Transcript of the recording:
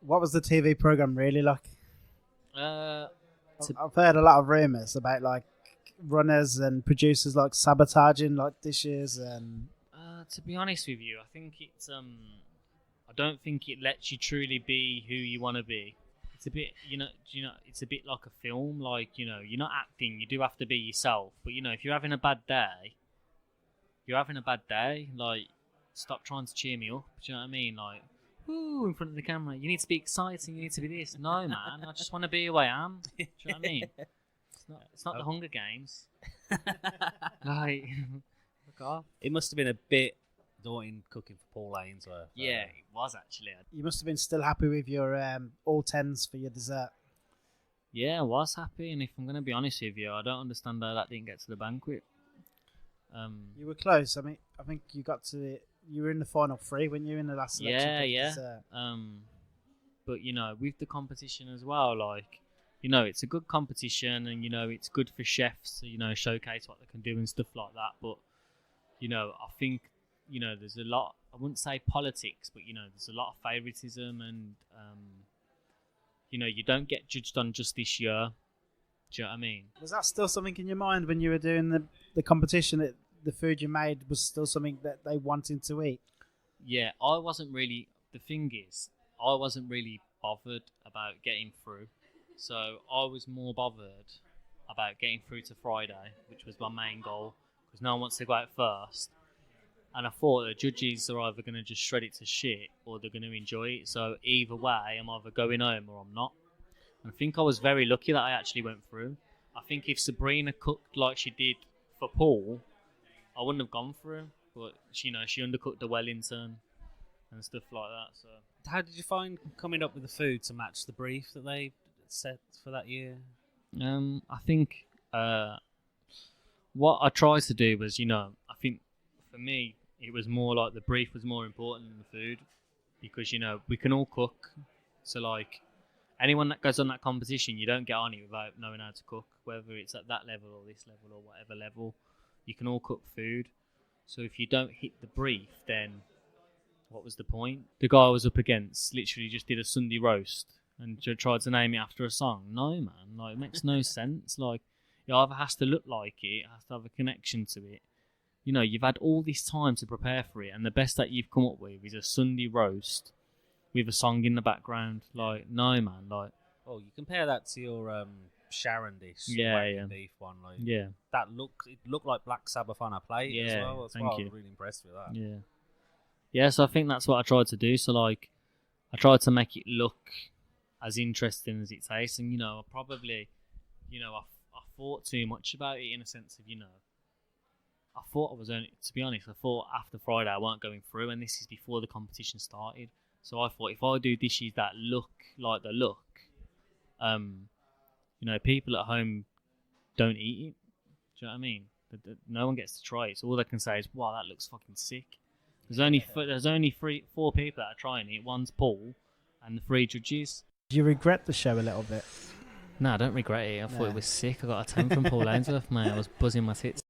What was the TV program really like? I've heard a lot of rumours about like runners and producers like sabotaging like dishes and. To be honest with you, I think it's I don't think it lets you truly be who you want to be. It's a bit, it's a bit like a film. Like, you're not acting. You do have to be yourself. But if you're having a bad day, Like, stop trying to cheer me up. Do you know what I mean? Like, woo, in front of the camera. You need to be exciting. You need to be this. No, man. I just want to be who I am. Do you know what I mean? It's not the Hunger Games. Like, look off. It must have been a bit daunting cooking for Paul Ainsworth. Yeah, it was actually. You must have been still happy with your all tens for your dessert. Yeah, I was happy, and if I'm going to be honest with you, I don't understand how that didn't get to the banquet. You were close. I mean, I think you got to it. You were in the final three when you were in the last selection. Yeah. But with the competition as well, like, it's a good competition, and it's good for chefs to showcase what they can do and stuff like that. But I think there's a lot. I wouldn't say politics, but there's a lot of favoritism, and you don't get judged on just this year. Do you know what I mean? Was that still something in your mind when you were doing the competition? That the food you made was still something that they wanted to eat? Yeah, I wasn't really. The thing is, I wasn't really bothered about getting through. So I was more bothered about getting through to Friday, which was my main goal, because no one wants to go out first. And I thought the judges are either going to just shred it to shit or they're going to enjoy it. So either way, I'm either going home or I'm not. And I think I was very lucky that I actually went through. I think if Sabrina cooked like she did for Paul, I wouldn't have gone through. But she undercooked the Wellington and stuff like that. So how did you find coming up with the food to match the brief that they set for that year? I think what I tried to do was, I think for me, it was more like the brief was more important than the food, because we can all cook. So like anyone that goes on that competition, you don't get on it without knowing how to cook, whether it's at that level or this level or whatever level. You can all cook food. So if you don't hit the brief, then what was the point? The guy I was up against literally just did a Sunday roast and tried to name it after a song. No, man, like, it makes no sense. Like, it either has to look like it has to have a connection to it. You've had all this time to prepare for it, and the best that you've come up with is a Sunday roast with a song in the background. Like, no, man. Like, oh, you compare that to your Sharon dish, yeah, beef one. Like, yeah, it looked like Black Sabbath on a plate as well. That's why I was really impressed with that. Yeah. So I think that's what I tried to do. So like, I tried to make it look as interesting as it tastes, and I probably, I thought too much about it in a sense of, I thought I was only, to be honest, I thought after Friday I weren't going through, and this is before the competition started. So I thought if I do dishes that look like the look, people at home don't eat it. Do you know what I mean? No one gets to try it, so all they can say is, "Wow, that looks fucking sick." There's only 4 people that are trying it. One's Paul, and the 3 judges. Do you regret the show a little bit? No, I don't regret it. I thought it was sick. I got a 10 from Paul Ainsworth, mate. I was buzzing my tits.